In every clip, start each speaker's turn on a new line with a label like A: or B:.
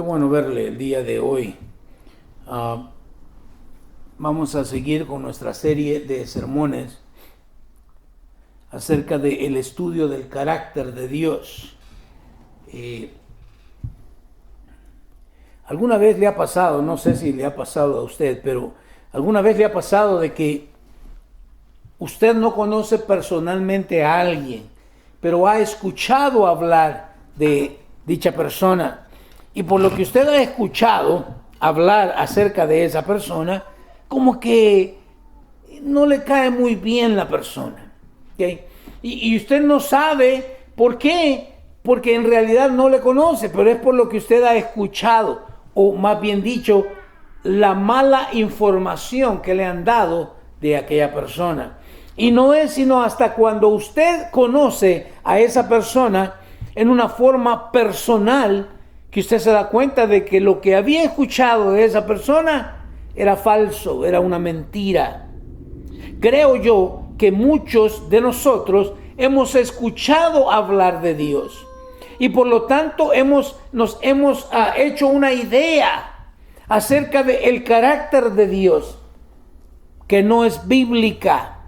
A: Qué bueno verle el día de hoy. Vamos a seguir con nuestra serie de sermones acerca del estudio del carácter de Dios. ¿Alguna vez le ha pasado, no sé si le ha pasado a usted, pero alguna vez le ha pasado de que usted no conoce personalmente a alguien, pero ha escuchado hablar de dicha persona? Y por lo que usted ha escuchado hablar acerca de esa persona, como que no le cae muy bien la persona, ¿okay? Y usted no sabe por qué, porque en realidad no le conoce, pero es por lo que usted ha escuchado, o más bien dicho, la mala información que le han dado de aquella persona. Y no es sino hasta cuando usted conoce a esa persona en una forma personal que usted se da cuenta de que lo que había escuchado de esa persona era falso, era una mentira. Creo yo que muchos de nosotros hemos escuchado hablar de Dios y por lo tanto nos hemos hecho una idea acerca del carácter de Dios que no es bíblica.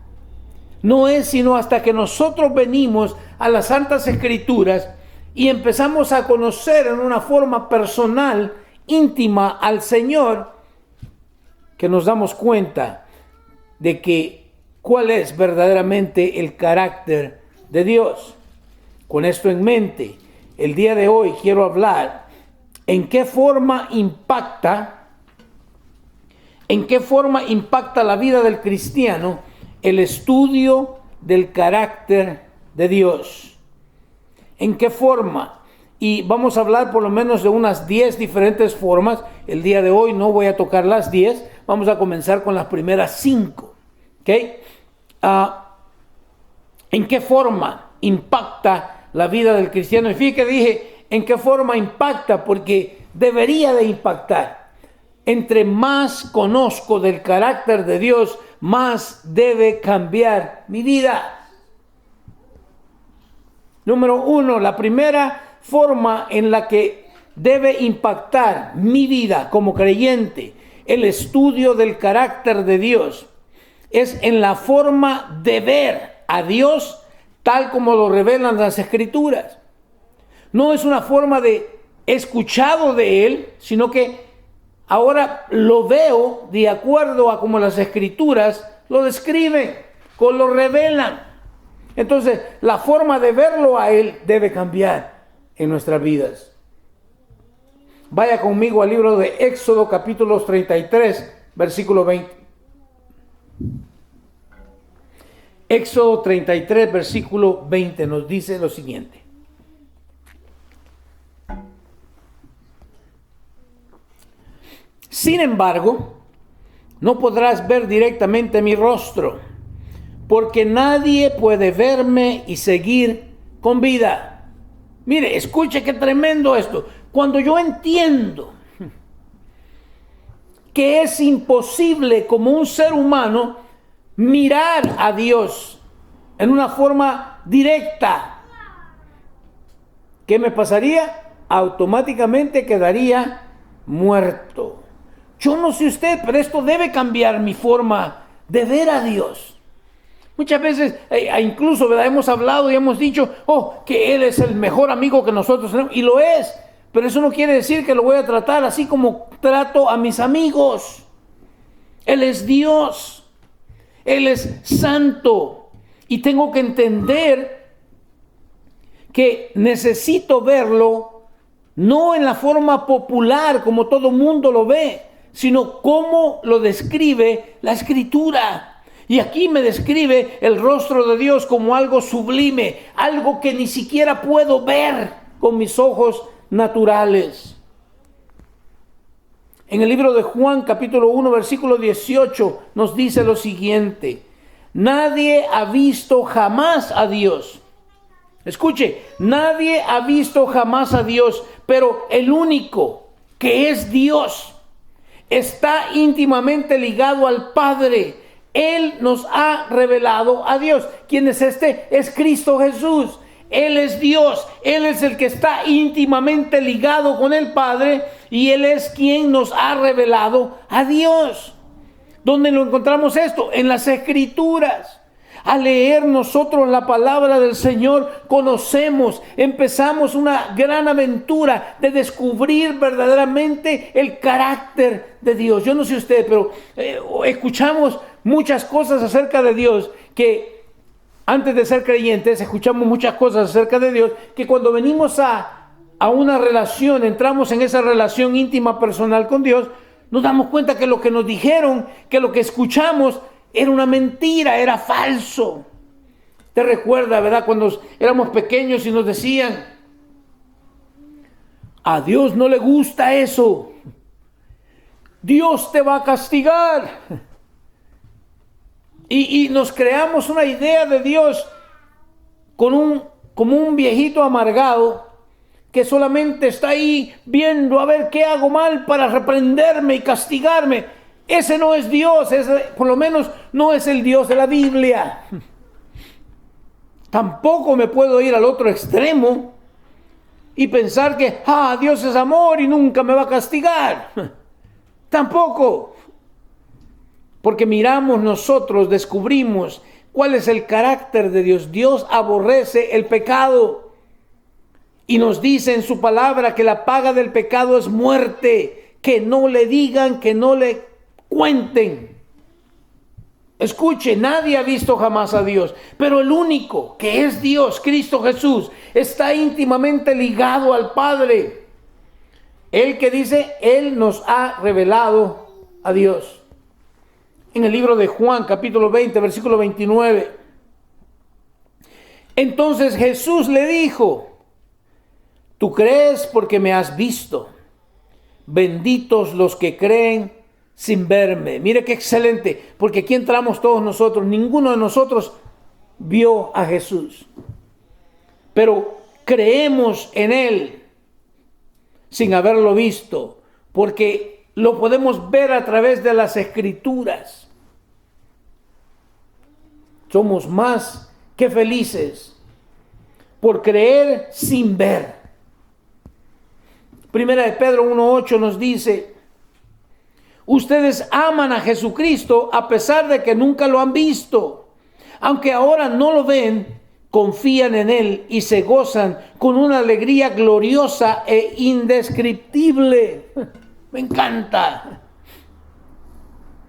A: No es sino hasta que nosotros venimos a las Santas Escrituras y empezamos a conocer en una forma personal, íntima al Señor, que nos damos cuenta de que cuál es verdaderamente el carácter de Dios. Con esto en mente, el día de hoy quiero hablar en qué forma impacta la vida del cristiano el estudio del carácter de Dios. ¿En qué forma? Y vamos a hablar por lo menos de unas 10 diferentes formas. El día de hoy no voy a tocar las 10. Vamos a comenzar con las primeras 5. ¿Okay? ¿En qué forma impacta la vida del cristiano? Y fíjate que dije, ¿en qué forma impacta? Porque debería de impactar. Entre más conozco del carácter de Dios, más debe cambiar mi vida. Número 1, la primera forma en la que debe impactar mi vida como creyente, el estudio del carácter de Dios, es en la forma de ver a Dios tal como lo revelan las Escrituras. No es una forma de escuchado de Él, sino que ahora lo veo de acuerdo a como las Escrituras lo describen, como lo revelan. Entonces, la forma de verlo a Él debe cambiar en nuestras vidas. Vaya conmigo al libro de Éxodo, capítulo 33, versículo 20. Éxodo 33, versículo 20 nos dice lo siguiente. Sin embargo, no podrás ver directamente mi rostro, porque nadie puede verme y seguir con vida. Mire, escuche qué tremendo esto. Cuando yo entiendo que es imposible como un ser humano mirar a Dios en una forma directa, ¿qué me pasaría? Automáticamente quedaría muerto. Yo no sé usted, pero esto debe cambiar mi forma de ver a Dios. Muchas veces, incluso, ¿verdad?, hemos hablado y hemos dicho, que Él es el mejor amigo que nosotros tenemos, y lo es, pero eso no quiere decir que lo voy a tratar así como trato a mis amigos. Él es Dios, Él es santo, y tengo que entender que necesito verlo, no en la forma popular como todo mundo lo ve, sino como lo describe la Escritura. Y aquí me describe el rostro de Dios como algo sublime, algo que ni siquiera puedo ver con mis ojos naturales. En el libro de Juan, capítulo 1, versículo 18, nos dice lo siguiente: nadie ha visto jamás a Dios. Escuche, nadie ha visto jamás a Dios, pero el único que es Dios está íntimamente ligado al Padre. Él nos ha revelado a Dios. ¿Quién es este? Es Cristo Jesús. Él es Dios, Él es el que está íntimamente ligado con el Padre y Él es quien nos ha revelado a Dios. ¿Dónde lo encontramos esto? En las Escrituras. Al leer nosotros la palabra del Señor, conocemos, empezamos una gran aventura de descubrir verdaderamente el carácter de Dios. Yo no sé usted, pero escuchamos muchas cosas acerca de Dios que antes de ser creyentes, escuchamos muchas cosas acerca de Dios que cuando venimos a una relación, entramos en esa relación íntima personal con Dios, nos damos cuenta que lo que nos dijeron, que lo que escuchamos era una mentira, era falso. Te recuerda, ¿verdad? Cuando éramos pequeños y nos decían, a Dios no le gusta eso. Dios te va a castigar. Y nos creamos una idea de Dios como un viejito amargado que solamente está ahí viendo a ver qué hago mal para reprenderme y castigarme. Ese no es Dios, por lo menos no es el Dios de la Biblia. Tampoco me puedo ir al otro extremo y pensar que Dios es amor y nunca me va a castigar. Tampoco. Porque miramos nosotros, descubrimos cuál es el carácter de Dios. Dios aborrece el pecado y nos dice en su palabra que la paga del pecado es muerte. Que no le digan, que no le cuenten. Escuche, nadie ha visto jamás a Dios, pero el único que es Dios, Cristo Jesús, está íntimamente ligado al Padre. Él que dice, Él nos ha revelado a Dios. En el libro de Juan, capítulo 20, versículo 29. Entonces Jesús le dijo, tú crees porque me has visto. Benditos los que creen sin verme. Mire qué excelente, porque aquí entramos todos nosotros. Ninguno de nosotros vio a Jesús, pero creemos en Él sin haberlo visto, porque lo podemos ver a través de las Escrituras. Somos más que felices por creer sin ver. Primera de Pedro 1:8 nos dice, ustedes aman a Jesucristo a pesar de que nunca lo han visto. Aunque ahora no lo ven, confían en Él y se gozan con una alegría gloriosa e indescriptible. Me encanta.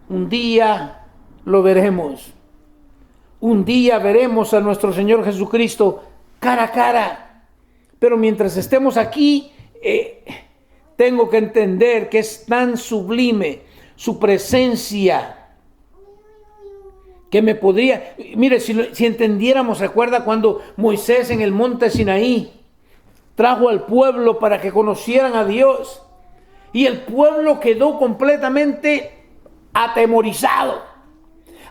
A: Un día lo veremos. Un día veremos a nuestro Señor Jesucristo cara a cara. Pero mientras estemos aquí, tengo que entender que es tan sublime su presencia que me podría... Mire, si entendiéramos, recuerda cuando Moisés en el monte Sinaí trajo al pueblo para que conocieran a Dios, y el pueblo quedó completamente atemorizado,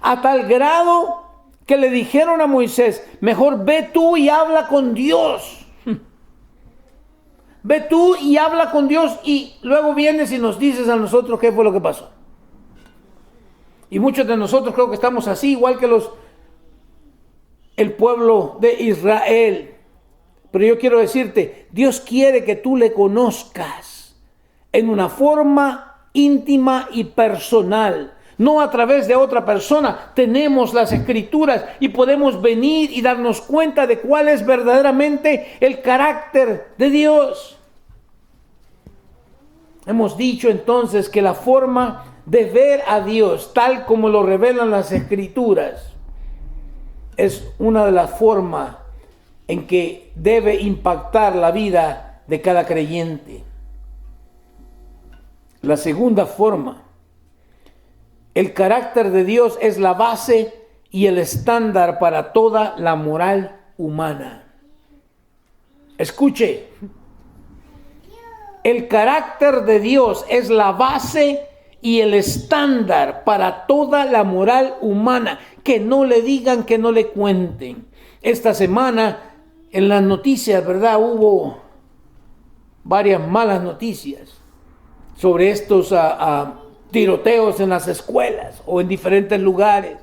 A: a tal grado que le dijeron a Moisés, mejor ve tú y habla con Dios. Ve tú y habla con Dios y luego vienes y nos dices a nosotros qué fue lo que pasó. Y muchos de nosotros creo que estamos así, igual que el pueblo de Israel. Pero yo quiero decirte, Dios quiere que tú le conozcas en una forma íntima y personal, no a través de otra persona. Tenemos las Escrituras y podemos venir y darnos cuenta de cuál es verdaderamente el carácter de Dios. Hemos dicho entonces que la forma de ver a Dios, tal como lo revelan las Escrituras, es una de las formas en que debe impactar la vida de cada creyente. La segunda forma, el carácter de Dios es la base y el estándar para toda la moral humana. Escuche, el carácter de Dios es la base y el estándar para toda la moral humana. Que no le digan, que no le cuenten. Esta semana en las noticias, ¿verdad? Hubo varias malas noticias sobre estos tiroteos en las escuelas o en diferentes lugares.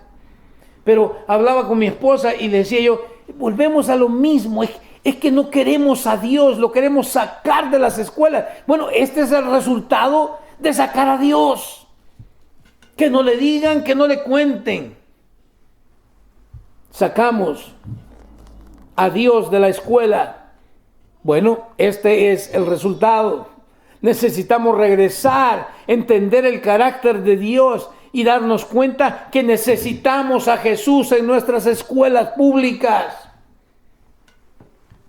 A: Pero hablaba con mi esposa y le decía yo, volvemos a lo mismo. Es que no queremos a Dios, lo queremos sacar de las escuelas. Bueno, este es el resultado de sacar a Dios. Que no le digan, que no le cuenten. Sacamos a Dios de la escuela. Bueno, este es el resultado. Necesitamos regresar, entender el carácter de Dios y darnos cuenta que necesitamos a Jesús en nuestras escuelas públicas.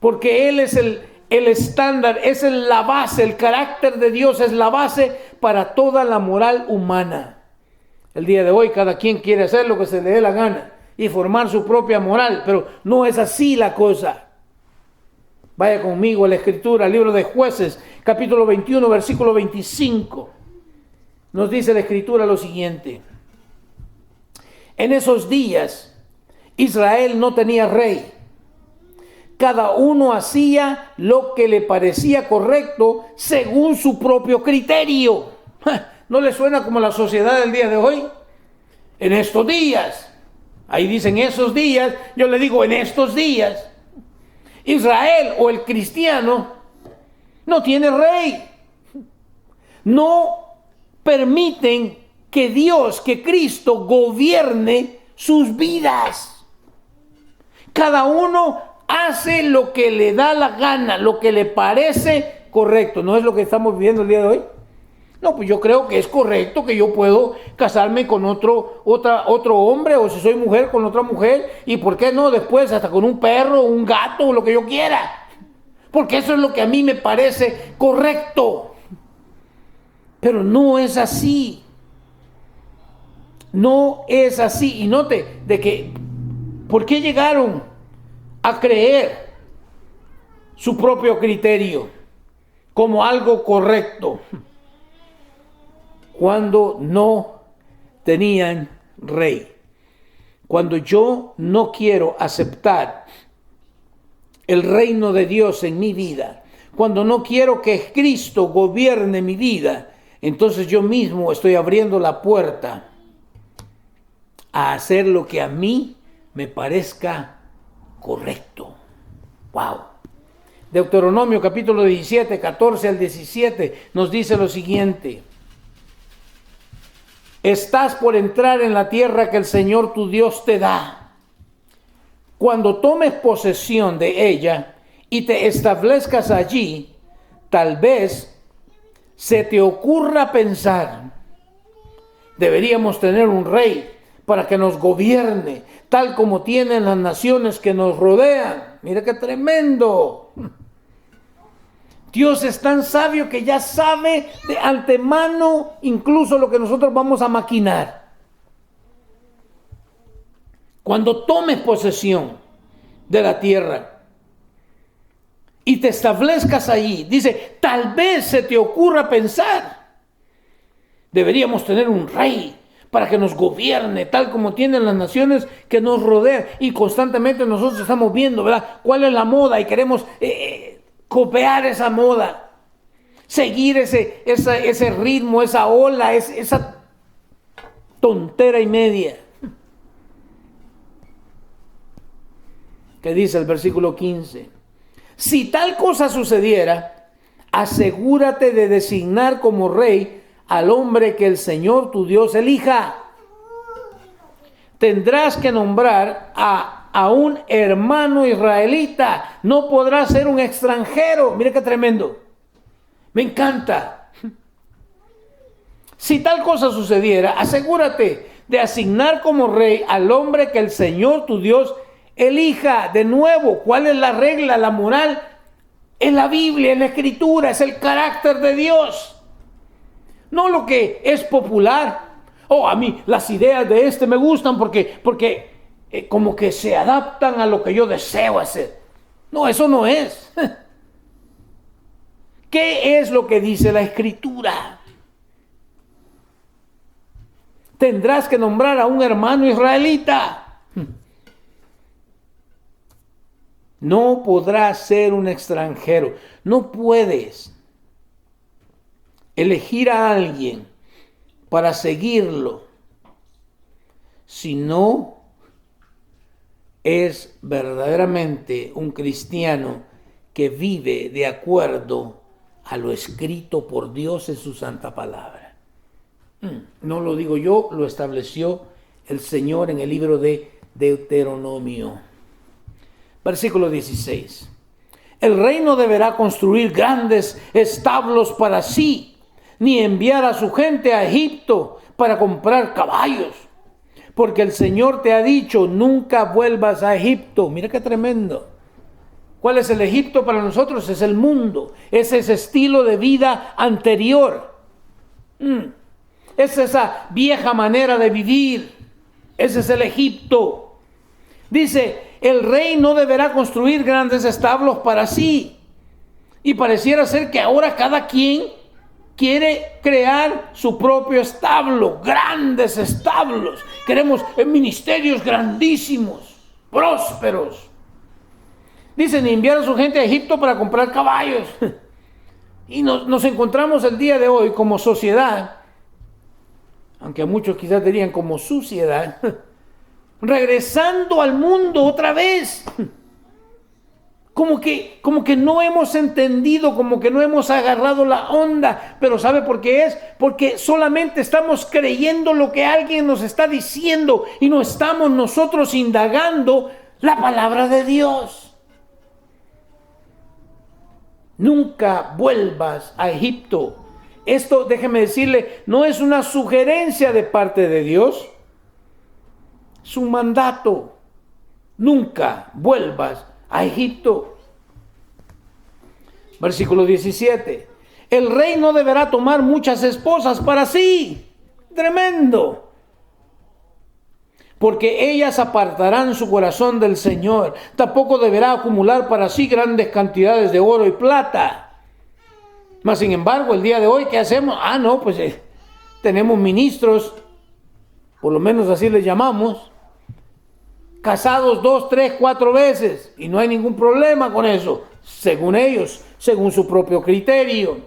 A: Porque Él es el estándar, es la base, el carácter de Dios es la base para toda la moral humana. El día de hoy cada quien quiere hacer lo que se le dé la gana y formar su propia moral, pero no es así la cosa. Vaya conmigo a la Escritura, al libro de Jueces, capítulo 21, versículo 25. Nos dice la Escritura lo siguiente. En esos días, Israel no tenía rey. Cada uno hacía lo que le parecía correcto según su propio criterio. ¿No le suena como la sociedad del día de hoy? En estos días. Ahí dicen esos días. Yo le digo en estos días. Israel o el cristiano no tiene rey. No permiten que Dios, que Cristo gobierne sus vidas. Cada uno hace lo que le da la gana, lo que le parece correcto. ¿No es lo que estamos viviendo el día de hoy? No, pues yo creo que es correcto que yo puedo casarme con otro hombre, o si soy mujer con otra mujer, y por qué no después hasta con un perro, un gato, o lo que yo quiera. Porque eso es lo que a mí me parece correcto. Pero no es así. No es así. Y note de que, ¿por qué llegaron a creer su propio criterio como algo correcto cuando no tenían rey? Cuando yo no quiero aceptar el reino de Dios en mi vida, cuando no quiero que Cristo gobierne mi vida, entonces yo mismo estoy abriendo la puerta a hacer lo que a mí me parezca correcto. Wow. Deuteronomio capítulo 17, 14 al 17 nos dice lo siguiente. Estás por entrar en la tierra que el Señor tu Dios te da. Cuando tomes posesión de ella y te establezcas allí, tal vez se te ocurra pensar, deberíamos tener un rey para que nos gobierne, tal como tienen las naciones que nos rodean. Mira qué tremendo. Dios es tan sabio que ya sabe de antemano incluso lo que nosotros vamos a maquinar. Cuando tomes posesión de la tierra y te establezcas allí, dice, tal vez se te ocurra pensar, deberíamos tener un rey para que nos gobierne, tal como tienen las naciones que nos rodean. Y constantemente nosotros estamos viendo, ¿verdad?, cuál es la moda y queremos copiar esa moda, seguir ese ritmo, esa ola, esa tontera y media. ¿Qué dice el versículo 15? Si tal cosa sucediera, asegúrate de designar como rey al hombre que el Señor tu Dios elija. Tendrás que nombrar a un hermano israelita. No podrá ser un extranjero. Mira qué tremendo. Me encanta. Si tal cosa sucediera, asegúrate de asignar como rey al hombre que el Señor tu Dios elija. De nuevo, ¿cuál es la regla, la moral? En la Biblia, en la Escritura, es el carácter de Dios. No lo que es popular. A mí las ideas de me gustan porque como que se adaptan a lo que yo deseo hacer. No, eso no es. ¿Qué es lo que dice la Escritura? Tendrás que nombrar a un hermano israelita. No podrás ser un extranjero. No puedes elegir a alguien para seguirlo si no es verdaderamente un cristiano que vive de acuerdo a lo escrito por Dios en su santa palabra. No lo digo yo, lo estableció el Señor en el libro de Deuteronomio. Versículo 16. El rey no deberá construir grandes establos para sí, ni enviar a su gente a Egipto para comprar caballos. Porque el Señor te ha dicho, nunca vuelvas a Egipto. Mira qué tremendo. ¿Cuál es el Egipto para nosotros? Es el mundo. Es ese estilo de vida anterior. Es esa vieja manera de vivir. Ese es el Egipto. Dice, el rey no deberá construir grandes establos para sí. Y pareciera ser que ahora cada quien quiere crear su propio establo, grandes establos. Queremos ministerios grandísimos, prósperos. Dicen, enviar a su gente a Egipto para comprar caballos. Y nos encontramos el día de hoy como sociedad, aunque a muchos quizás dirían como suciedad, regresando al mundo otra vez. Como que no hemos entendido, como que no hemos agarrado la onda. Pero ¿sabe por qué es? Porque solamente estamos creyendo lo que alguien nos está diciendo y no estamos nosotros indagando la palabra de Dios. Nunca vuelvas a Egipto. Esto, déjeme decirle, no es una sugerencia de parte de Dios. Es un mandato. Nunca vuelvas a Egipto. Versículo 17. El rey no deberá tomar muchas esposas para sí. Tremendo. Porque ellas apartarán su corazón del Señor. Tampoco deberá acumular para sí grandes cantidades de oro y plata. Mas sin embargo, el día de hoy, ¿qué hacemos? Tenemos ministros, por lo menos así les llamamos, casados 2, 3, 4 veces. Y no hay ningún problema con eso, según ellos, según su propio criterio.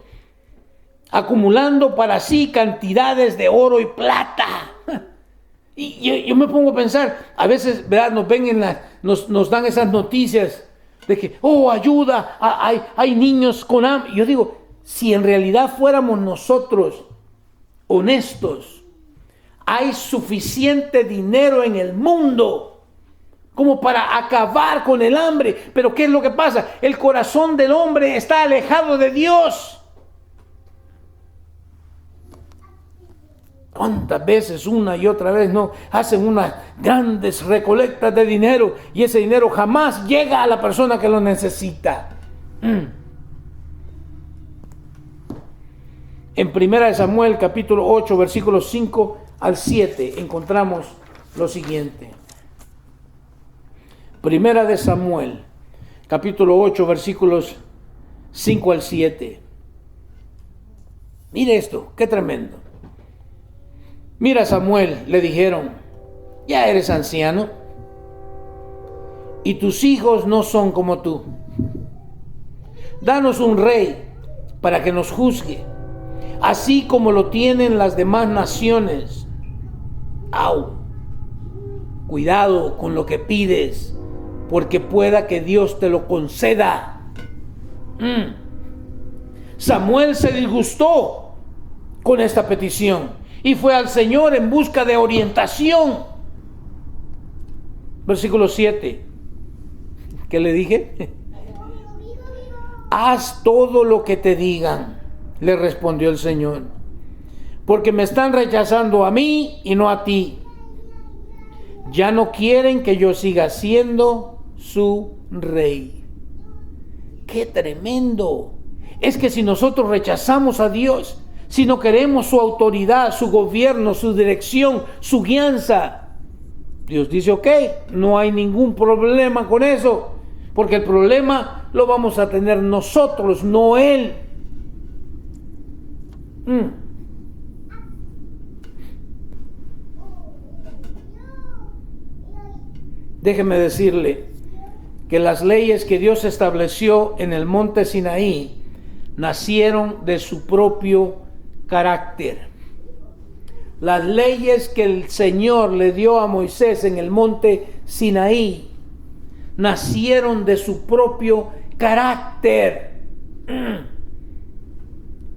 A: Acumulando para sí cantidades de oro y plata. Y yo me pongo a pensar, a veces, ¿verdad? Nos dan esas noticias de que, ayuda, hay niños con hambre. Yo digo, si en realidad fuéramos nosotros honestos, hay suficiente dinero en el mundo como para acabar con el hambre. Pero ¿qué es lo que pasa? El corazón del hombre está alejado de Dios. ¿Cuántas veces una y otra vez no hacen unas grandes recolectas de dinero y ese dinero jamás llega a la persona que lo necesita? En 1 Samuel capítulo 8 versículos 5 al 7 encontramos lo siguiente. 1 Samuel capítulo 8 versículos 5 al 7. Mire esto, qué tremendo. Mira, Samuel, le dijeron, ya eres anciano y tus hijos no son como tú. Danos un rey para que nos juzgue, así como lo tienen las demás naciones. Cuidado con lo que pides, porque pueda que Dios te lo conceda. Samuel se disgustó con esta petición y fue al Señor en busca de orientación. Versículo 7. ¿Qué le dije? Haz todo lo que te digan, le respondió el Señor, porque me están rechazando a mí y no a ti. Ya no quieren que yo siga siendo su rey. ¡Qué tremendo! Es que si nosotros rechazamos a Dios, si no queremos su autoridad, su gobierno, su dirección, su guianza, Dios dice, ok, no hay ningún problema con eso, porque el problema lo vamos a tener nosotros, no Él. Déjeme decirle que las leyes que Dios estableció en el monte Sinaí nacieron de su propio carácter. Las leyes que el Señor le dio a Moisés en el monte Sinaí nacieron de su propio carácter.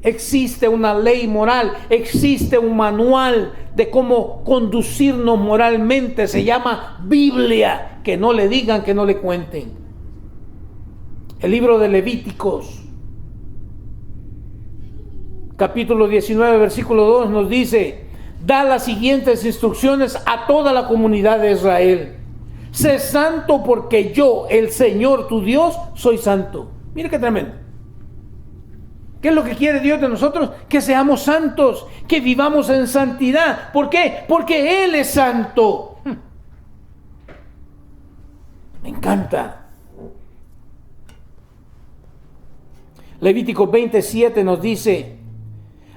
A: Existe una ley moral, existe un manual de cómo conducirnos moralmente, se llama Biblia. Que no le digan, que no le cuenten. El libro de Levíticos, capítulo 19, versículo 2 nos dice: da las siguientes instrucciones a toda la comunidad de Israel. Sé santo porque yo, el Señor tu Dios, soy santo. Mira qué tremendo. ¿Qué es lo que quiere Dios de nosotros? Que seamos santos, que vivamos en santidad. ¿Por qué? Porque Él es santo. Me encanta. Levítico 27 nos dice: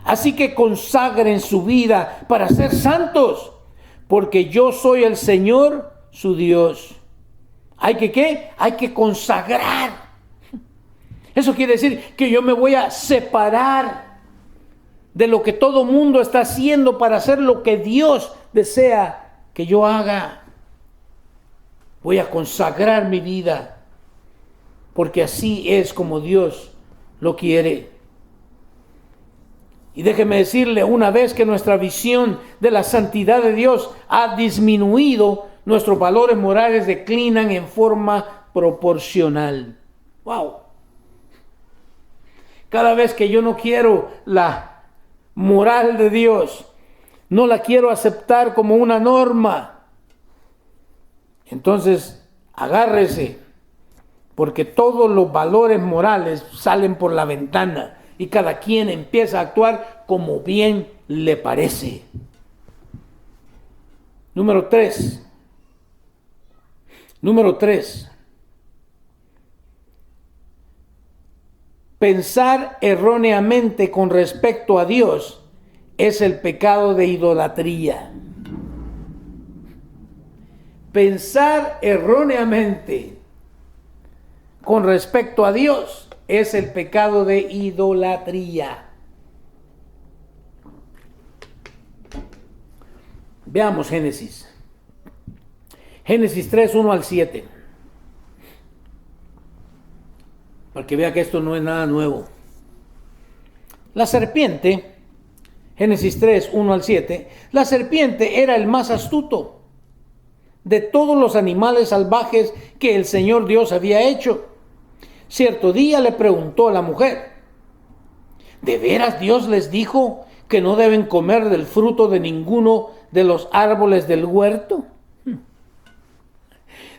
A: así que consagren su vida para ser santos, porque yo soy el Señor su Dios. ¿Hay que qué? Hay que consagrar. Eso quiere decir que yo me voy a separar de lo que todo mundo está haciendo para hacer lo que Dios desea que yo haga. Voy a consagrar mi vida, porque así es como Dios lo quiere. Y déjeme decirle, una vez que nuestra visión de la santidad de Dios ha disminuido, nuestros valores morales declinan en forma proporcional. ¡Wow! Cada vez que yo no quiero la moral de Dios, no la quiero aceptar como una norma, entonces agárrese, porque todos los valores morales salen por la ventana y cada quien empieza a actuar como bien le parece. Número 3. Pensar erróneamente con respecto a Dios es el pecado de idolatría. Pensar erróneamente con respecto a Dios es el pecado de idolatría. Veamos Génesis. Génesis 3, 1 al 7. Para que vea que esto no es nada nuevo. La serpiente, Génesis 3, 1 al 7, la serpiente era el más astuto de todos los animales salvajes que el Señor Dios había hecho. Cierto día le preguntó a la mujer: ¿de veras Dios les dijo que no deben comer del fruto de ninguno de los árboles del huerto?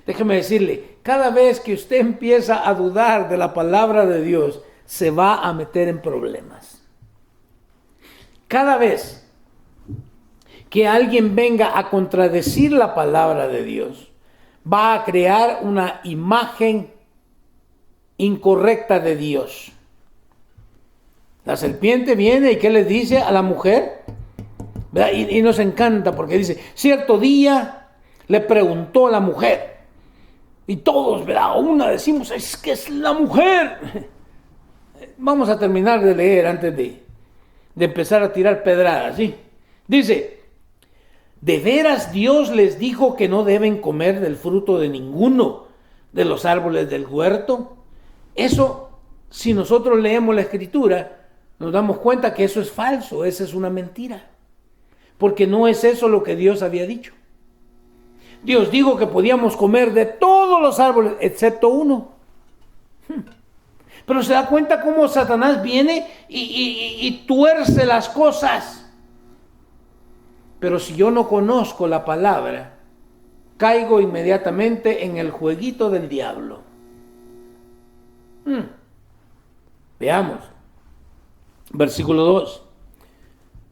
A: Déjeme decirle, cada vez que usted empieza a dudar de la palabra de Dios, se va a meter en problemas. Cada vez que alguien venga a contradecir la palabra de Dios, va a crear una imagen incorrecta de Dios. La serpiente viene y ¿qué le dice a la mujer? Y nos encanta porque dice: cierto día le preguntó a la mujer. Y todos, ¿verdad? Una decimos: es que es la mujer. Vamos a terminar de leer antes de empezar a tirar pedradas, ¿sí? Dice: ¿de veras Dios les dijo que no deben comer del fruto de ninguno de los árboles del huerto? Eso, si nosotros leemos la Escritura, nos damos cuenta que eso es falso, esa es una mentira. Porque no es eso lo que Dios había dicho. Dios dijo que podíamos comer de todos los árboles, excepto uno. Pero se da cuenta cómo Satanás viene y tuerce las cosas. Pero si yo no conozco la palabra, caigo inmediatamente en el jueguito del diablo. Veamos. Versículo 2.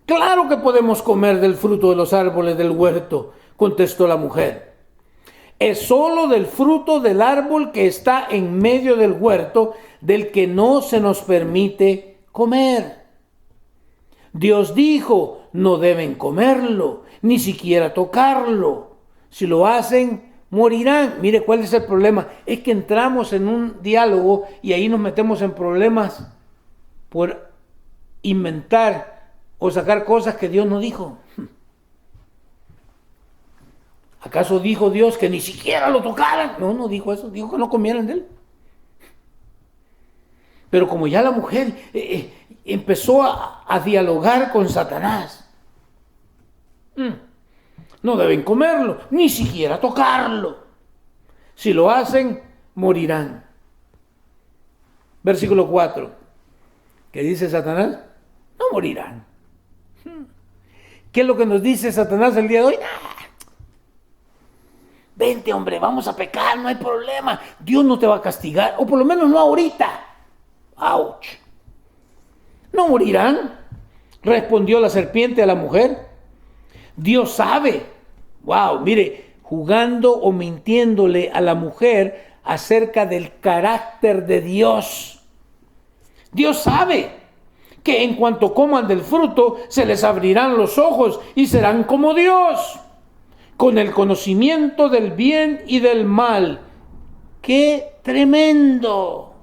A: Claro que podemos comer del fruto de los árboles del huerto, contestó la mujer. Es solo del fruto del árbol que está en medio del huerto del que no se nos permite comer. Dios dijo: no deben comerlo, ni siquiera tocarlo. Si lo hacen, morirán. Mire cuál es el problema. Es que entramos en un diálogo y ahí nos metemos en problemas por inventar o sacar cosas que Dios no dijo. ¿Acaso dijo Dios que ni siquiera lo tocaran? No, no dijo eso, dijo que no comieran de él. Pero como ya la mujer empezó a dialogar con Satanás, no deben comerlo, ni siquiera tocarlo. Si lo hacen, morirán. Versículo 4. ¿Qué dice Satanás? No morirán. ¿Qué es lo que nos dice Satanás el día de hoy? Vente, hombre, vamos a pecar, no hay problema. Dios no te va a castigar, o por lo menos no ahorita. ¡Auch! ¿No morirán? Respondió la serpiente a la mujer. Dios sabe. ¡Wow! Mire, jugando o mintiéndole a la mujer acerca del carácter de Dios. Dios sabe que en cuanto coman del fruto se les abrirán los ojos y serán como Dios, con el conocimiento del bien y del mal. ¡Qué tremendo!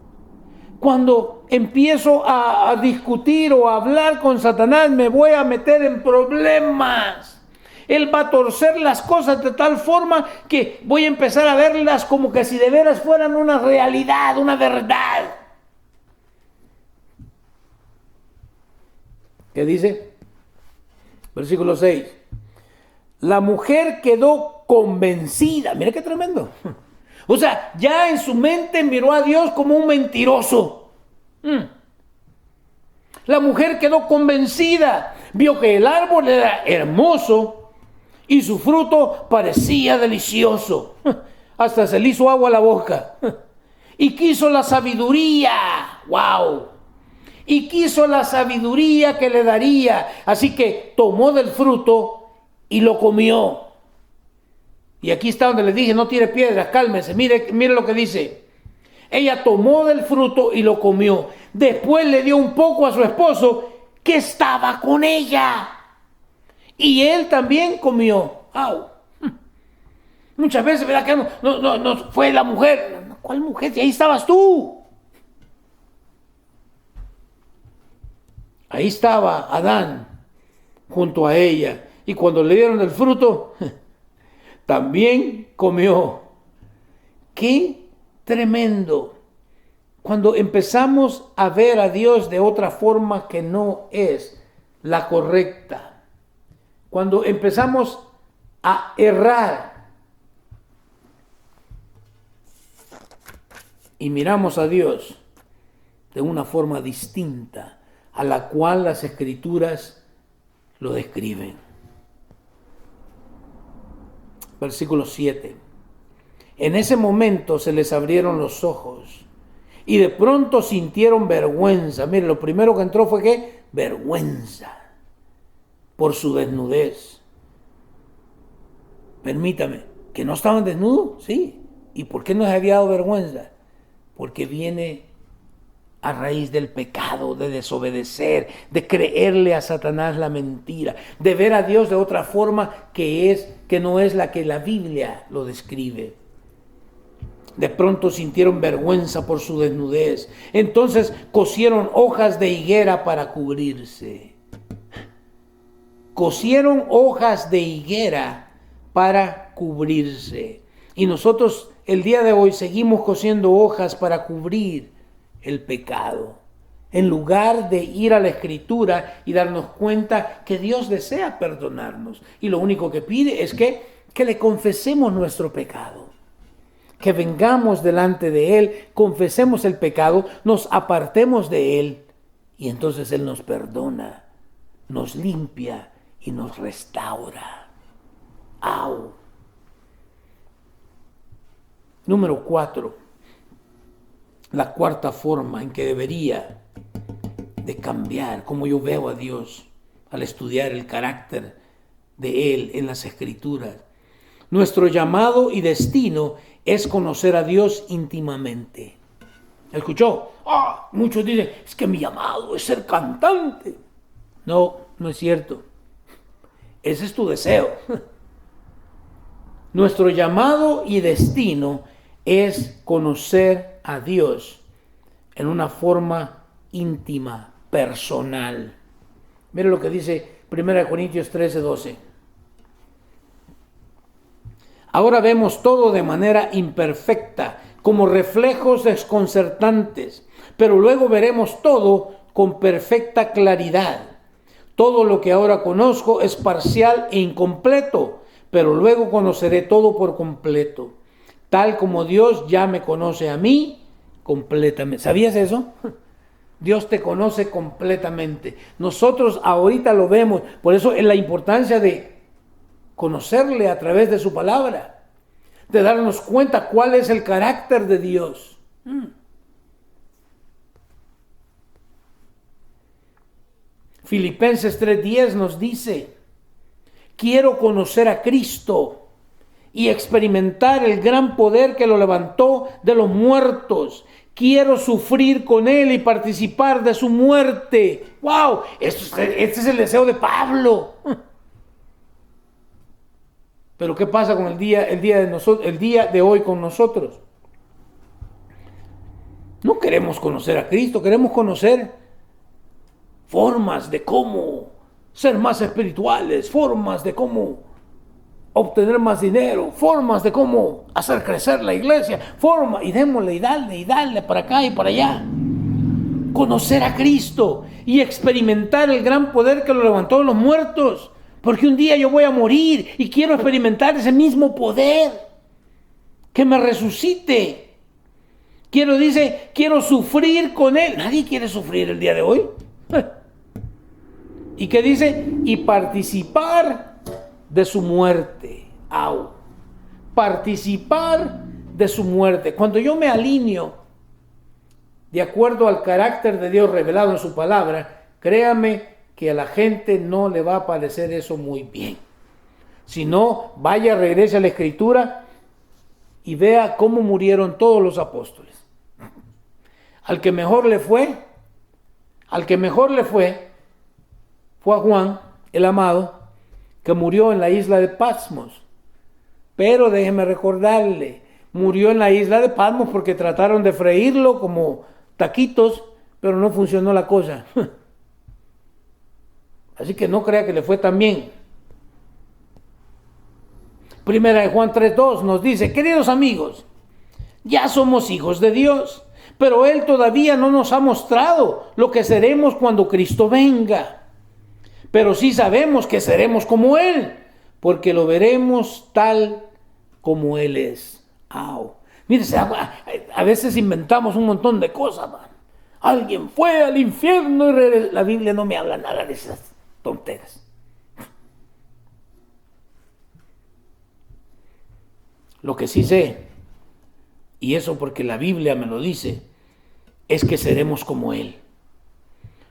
A: Cuando empiezo a discutir o a hablar con Satanás, me voy a meter en problemas. Él va a torcer las cosas de tal forma que voy a empezar a verlas como que si de veras fueran una realidad, una verdad. ¿Qué dice? Versículo 6. La mujer quedó convencida. Mira qué tremendo. O sea, ya en su mente miró a Dios como un mentiroso. La mujer quedó convencida. Vio que el árbol era hermoso y su fruto parecía delicioso. Hasta se le hizo agua a la boca. Y quiso la sabiduría. ¡Wow! Y quiso la sabiduría que le daría. Así que tomó del fruto y lo comió. Y aquí está donde le dije, no tire piedras, cálmese. Mire lo que dice. Ella tomó del fruto y lo comió. Después le dio un poco a su esposo que estaba con ella. Y él también comió. ¡Au! Muchas veces, ¿verdad? Que no fue la mujer. ¿Cuál mujer? Si ahí estabas tú. Ahí estaba Adán junto a ella. Y cuando le dieron el fruto, también comió. ¡Qué tremendo! Cuando empezamos a ver a Dios de otra forma que no es la correcta. Cuando empezamos a errar y miramos a Dios de una forma distinta a la cual las Escrituras lo describen. Versículo 7. En ese momento se les abrieron los ojos y de pronto sintieron vergüenza. Mire, lo primero que entró fue ¿qué? Vergüenza por su desnudez. Permítame, ¿que no estaban desnudos? Sí. ¿Y por qué no les había dado vergüenza? Porque viene a raíz del pecado, de desobedecer, de creerle a Satanás la mentira, de ver a Dios de otra forma que no es la que la Biblia lo describe. De pronto sintieron vergüenza por su desnudez. Entonces cosieron hojas de higuera para cubrirse. Cosieron hojas de higuera para cubrirse. Y nosotros el día de hoy seguimos cosiendo hojas para cubrir el pecado, en lugar de ir a la Escritura y darnos cuenta que Dios desea perdonarnos. Y lo único que pide es que le confesemos nuestro pecado, que vengamos delante de Él, confesemos el pecado, nos apartemos de Él y entonces Él nos perdona, nos limpia y nos restaura. ¡Au! Número 4. La cuarta forma en que debería de cambiar como yo veo a Dios al estudiar el carácter de Él en las Escrituras. Nuestro llamado y destino es conocer a Dios íntimamente. ¿Escuchó? Muchos dicen, es que mi llamado es ser cantante. No, no es cierto. Ese es tu deseo. Nuestro llamado y destino es conocer a Dios en una forma íntima, personal. Mire lo que dice 1 Corintios 13:12. Ahora vemos todo de manera imperfecta, como reflejos desconcertantes, pero luego veremos todo con perfecta claridad. Todo lo que ahora conozco es parcial e incompleto, pero luego conoceré todo por completo, tal como Dios ya me conoce a mí completamente. ¿Sabías eso? Dios te conoce completamente. Nosotros ahorita lo vemos, por eso es la importancia de conocerle a través de su palabra, de darnos cuenta cuál es el carácter de Dios. Filipenses 3:10 nos dice: quiero conocer a Cristo y experimentar el gran poder que lo levantó de los muertos. Quiero sufrir con Él y participar de su muerte. ¡Wow! Este es el deseo de Pablo. Pero ¿qué pasa con el día de hoy con nosotros? No queremos conocer a Cristo, queremos conocer formas de cómo ser más espirituales, formas de cómo obtener más dinero, formas de cómo hacer crecer la iglesia, y démosle y dale para acá y para allá. Conocer a Cristo y experimentar el gran poder que lo levantó de los muertos, porque un día yo voy a morir y quiero experimentar ese mismo poder que me resucite. Quiero sufrir con Él. Nadie quiere sufrir el día de hoy. ¿Y qué dice? Y participar de su muerte. Participar de su muerte. Cuando yo me alineo de acuerdo al carácter de Dios revelado en su palabra, créame que a la gente no le va a parecer eso muy bien. Si no, regrese a la Escritura y vea cómo murieron todos los apóstoles. Al que mejor le fue a Juan, el amado, que murió en la isla de Patmos. Pero déjeme recordarle, murió en la isla de Patmos porque trataron de freírlo como taquitos, pero no funcionó la cosa. Así que no crea que le fue tan bien. Primera de Juan 3:2 nos dice: queridos amigos, ya somos hijos de Dios, pero Él todavía no nos ha mostrado lo que seremos cuando Cristo venga. Pero sí sabemos que seremos como Él, porque lo veremos tal como Él es. Mire, a veces inventamos un montón de cosas, man. Alguien fue al infierno y regresó. La Biblia no me habla nada de esas tonteras. Lo que sí sé, y eso porque la Biblia me lo dice, es que seremos como Él,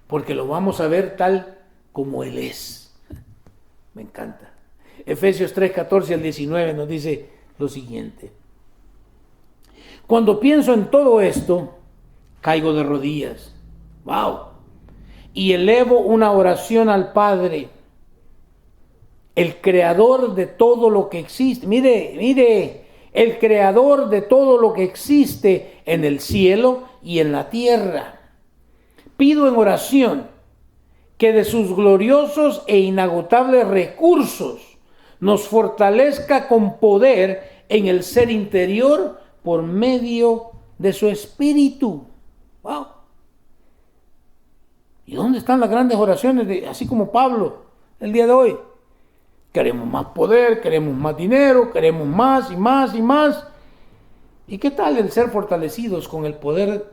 A: porque lo vamos a ver tal como Él es. Me encanta. Efesios 3:14-19 nos dice lo siguiente: cuando pienso en todo esto, caigo de rodillas. Y elevo una oración al Padre, el creador de todo lo que existe. Mire, el creador de todo lo que existe en el cielo y en la tierra. Pido en oración que de sus gloriosos e inagotables recursos nos fortalezca con poder en el ser interior por medio de su Espíritu. ¿Y dónde están las grandes oraciones así como Pablo el día de hoy? Queremos más poder, queremos más dinero, queremos más y más y más. ¿Y qué tal el ser fortalecidos con el poder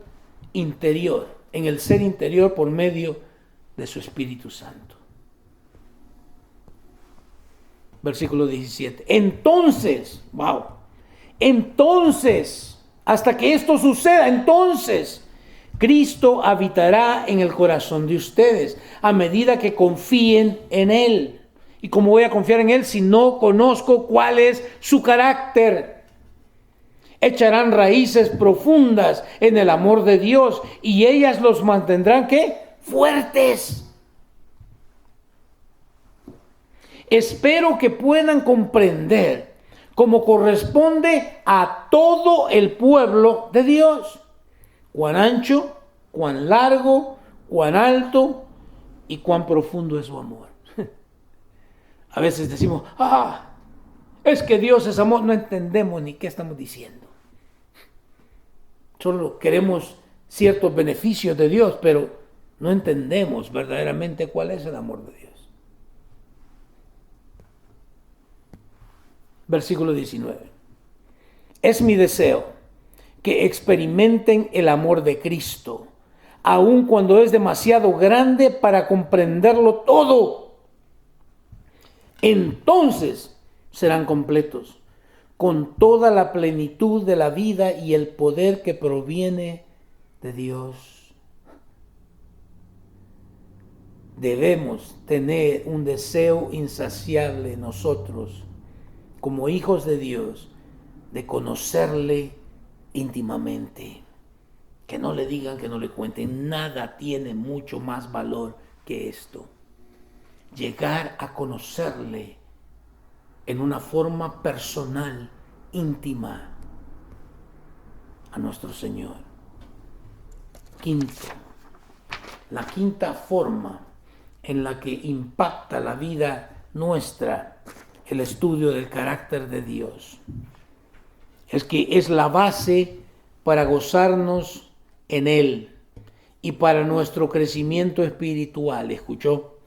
A: interior, en el ser interior por medio de su Espíritu Santo? Versículo 17. Entonces, hasta que esto suceda, entonces Cristo habitará en el corazón de ustedes a medida que confíen en Él. ¿Y cómo voy a confiar en Él si no conozco cuál es su carácter? Echarán raíces profundas en el amor de Dios y ellas los mantendrán, ¿qué? Fuertes. Espero que puedan comprender como corresponde a todo el pueblo de Dios, cuán ancho, cuán largo, cuán alto y cuán profundo es su amor. A veces decimos, Es que Dios es amor. No entendemos ni qué estamos diciendo. Solo queremos ciertos beneficios de Dios, pero no entendemos verdaderamente cuál es el amor de Dios. Versículo 19. Es mi deseo que experimenten el amor de Cristo, aun cuando es demasiado grande para comprenderlo todo. Entonces serán completos, con toda la plenitud de la vida y el poder que proviene de Dios. Debemos tener un deseo insaciable nosotros, como hijos de Dios, de conocerle íntimamente. Que no le digan, que no le cuenten. Nada tiene mucho más valor que esto. Llegar a conocerle en una forma personal, íntima, a nuestro Señor. Quinto, la quinta forma en la que impacta la vida nuestra el estudio del carácter de Dios es que es la base para gozarnos en Él y para nuestro crecimiento espiritual. ¿Escuchó?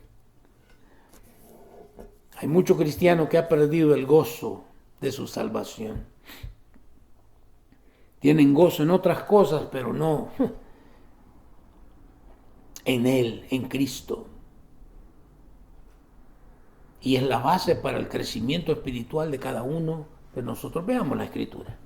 A: Hay mucho cristiano que ha perdido el gozo de su salvación. Tienen gozo en otras cosas, pero no en Él, en Cristo. Y es la base para el crecimiento espiritual de cada uno de nosotros. Veamos la Escritura.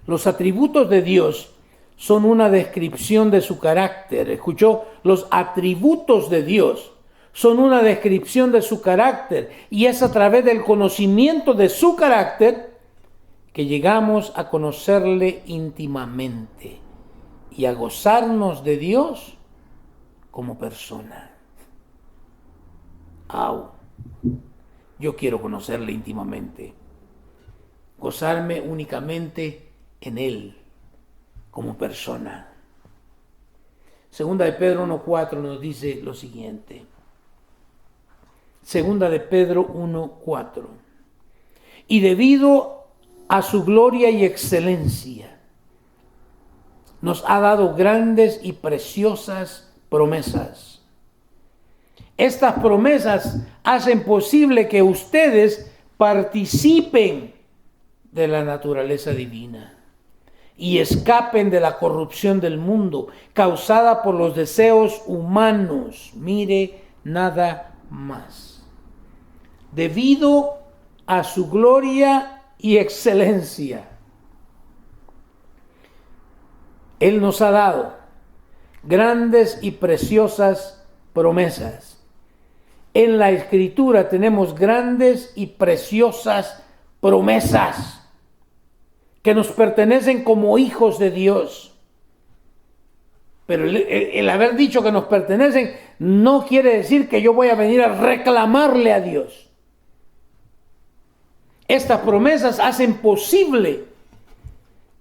A: Los atributos de Dios son una descripción de su carácter. ¿Escuchó? Los atributos de Dios son una descripción de su carácter. Y es a través del conocimiento de su carácter que llegamos a conocerle íntimamente y a gozarnos de Dios como persona. Yo quiero conocerle íntimamente, gozarme únicamente en Él como persona. Segunda de Pedro 1:4 nos dice lo siguiente. Segunda de Pedro 1:4. Y debido a su gloria y excelencia, nos ha dado grandes y preciosas promesas. Estas promesas hacen posible que ustedes participen de la naturaleza divina y escapen de la corrupción del mundo causada por los deseos humanos. Mire, nada más. Debido a su gloria y excelencia, Él nos ha dado grandes y preciosas promesas. En la Escritura tenemos grandes y preciosas promesas que nos pertenecen como hijos de Dios. Pero el haber dicho que nos pertenecen no quiere decir que yo voy a venir a reclamarle a Dios. Estas promesas hacen posible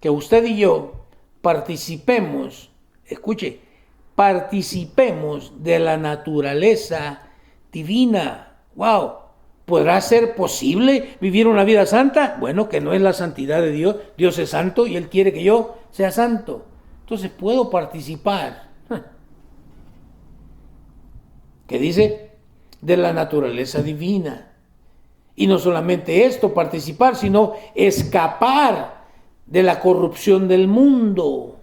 A: que usted y yo participemos, escuche, participemos de la naturaleza divina. ¡Wow! ¿Podrá ser posible vivir una vida santa? Bueno, que no es la santidad de Dios. Dios es santo y Él quiere que yo sea santo. Entonces puedo participar. ¿Qué dice? De la naturaleza divina. Y no solamente esto, participar, sino escapar de la corrupción del mundo.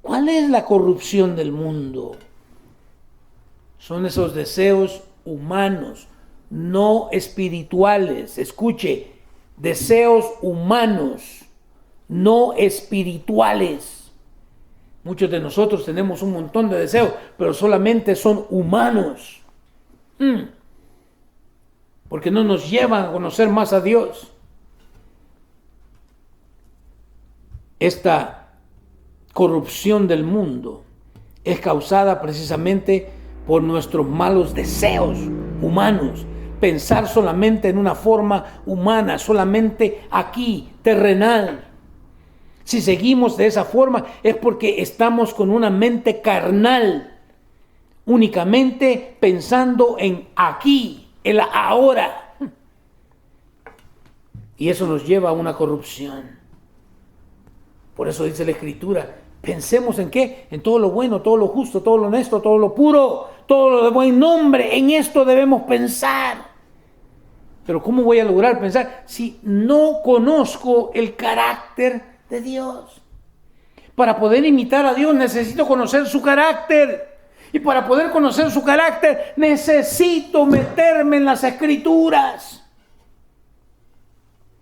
A: ¿Cuál es la corrupción del mundo? Son esos deseos humanos, no espirituales. Escuche, deseos humanos, no espirituales. Muchos de nosotros tenemos un montón de deseos, pero solamente son humanos. Porque no nos llevan a conocer más a Dios. Esta corrupción del mundo es causada precisamente por nuestros malos deseos humanos. Pensar solamente en una forma humana, solamente aquí, terrenal. Si seguimos de esa forma es porque estamos con una mente carnal, únicamente pensando en aquí, el ahora. Y eso nos lleva a una corrupción. Por eso dice la Escritura, pensemos en qué, en todo lo bueno, todo lo justo, todo lo honesto, todo lo puro, todo lo de buen nombre. En esto debemos pensar. Pero ¿cómo voy a lograr pensar si no conozco el carácter de Dios? Para poder imitar a Dios necesito conocer su carácter. Y para poder conocer su carácter necesito meterme en las Escrituras.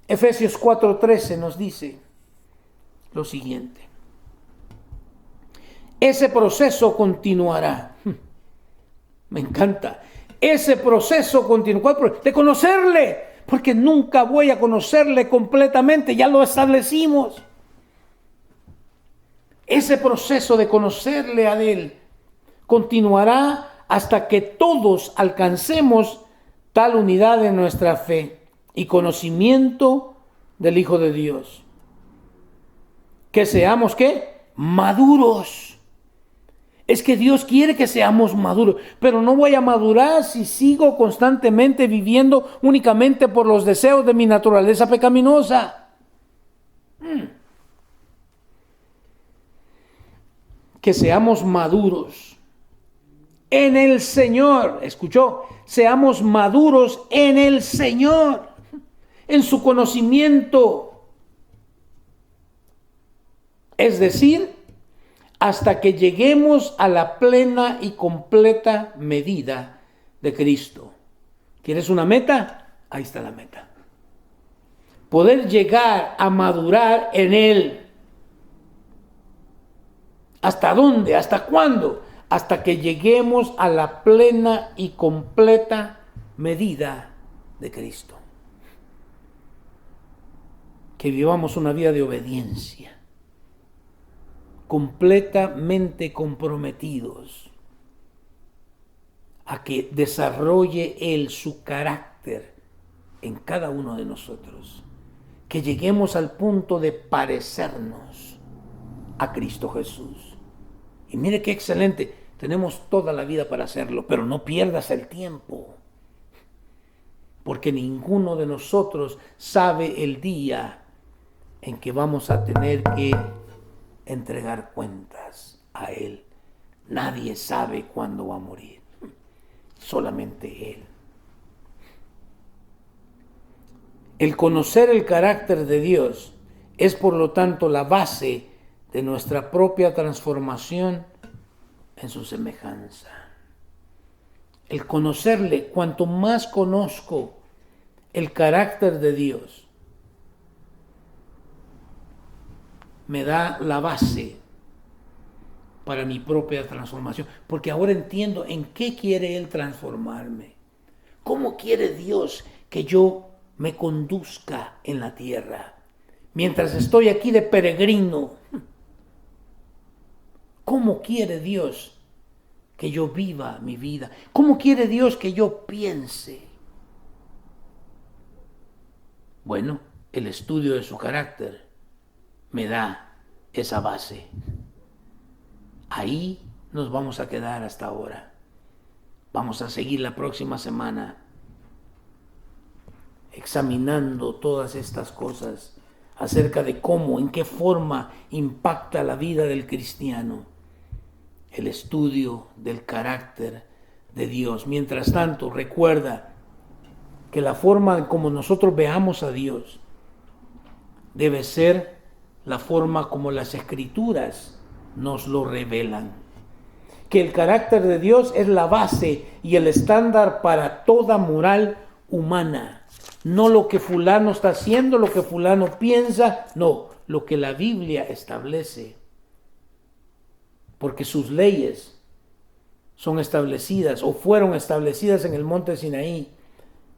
A: Efesios 4:13 nos dice lo siguiente. Ese proceso continuará. Me encanta. Ese proceso continúa de conocerle, porque nunca voy a conocerle completamente, ya lo establecimos. Ese proceso de conocerle a Él continuará hasta que todos alcancemos tal unidad en nuestra fe y conocimiento del Hijo de Dios. Que seamos, ¿qué? Maduros. Es que Dios quiere que seamos maduros, pero no voy a madurar si sigo constantemente viviendo únicamente por los deseos de mi naturaleza pecaminosa. Que seamos maduros en el Señor. ¿Escuchó? Seamos maduros en el Señor, en su conocimiento. Es decir, hasta que lleguemos a la plena y completa medida de Cristo. ¿Quieres una meta? Ahí está la meta. Poder llegar a madurar en Él. ¿Hasta dónde? ¿Hasta cuándo? Hasta que lleguemos a la plena y completa medida de Cristo. Que vivamos una vida de obediencia. Completamente comprometidos a que desarrolle Él su carácter en cada uno de nosotros. Que lleguemos al punto de parecernos a Cristo Jesús. Y mire qué excelente, tenemos toda la vida para hacerlo, pero no pierdas el tiempo. Porque ninguno de nosotros sabe el día en que vamos a tener que entregar cuentas a Él. Nadie sabe cuándo va a morir, solamente Él. El conocer el carácter de Dios es, por lo tanto, la base de nuestra propia transformación en su semejanza. El conocerle, cuanto más conozco el carácter de Dios, me da la base para mi propia transformación, porque ahora entiendo en qué quiere Él transformarme. ¿Cómo quiere Dios que yo me conduzca en la tierra mientras estoy aquí de peregrino? ¿Cómo quiere Dios que yo viva mi vida? ¿Cómo quiere Dios que yo piense? Bueno, el estudio de su carácter me da esa base. Ahí nos vamos a quedar hasta ahora. Vamos a seguir la próxima semana examinando todas estas cosas acerca de cómo, en qué forma impacta la vida del cristiano el estudio del carácter de Dios. Mientras tanto, recuerda que la forma en como nosotros veamos a Dios debe ser la forma como las Escrituras nos lo revelan. Que el carácter de Dios es la base y el estándar para toda moral humana. No lo que fulano está haciendo, lo que fulano piensa, no, lo que la Biblia establece. Porque sus leyes son establecidas o fueron establecidas en el monte Sinaí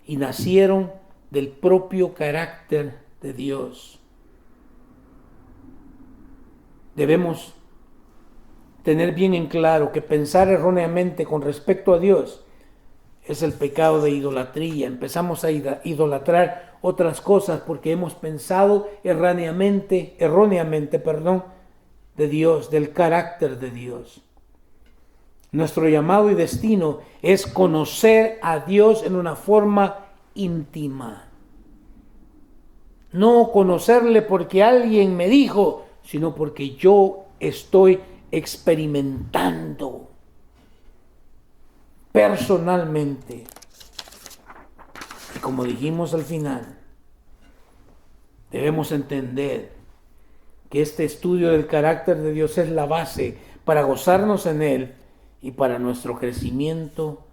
A: y nacieron del propio carácter de Dios. Debemos tener bien en claro que pensar erróneamente con respecto a Dios es el pecado de idolatría. Empezamos a idolatrar otras cosas porque hemos pensado erróneamente, de Dios, del carácter de Dios. Nuestro llamado y destino es conocer a Dios en una forma íntima. No conocerle porque alguien me dijo, sino porque yo estoy experimentando personalmente. Y como dijimos al final, debemos entender que este estudio del carácter de Dios es la base para gozarnos en Él y para nuestro crecimiento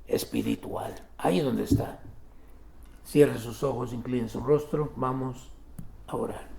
A: espiritual. Ahí es donde está. Cierre sus ojos, incline su rostro. Vamos a orar.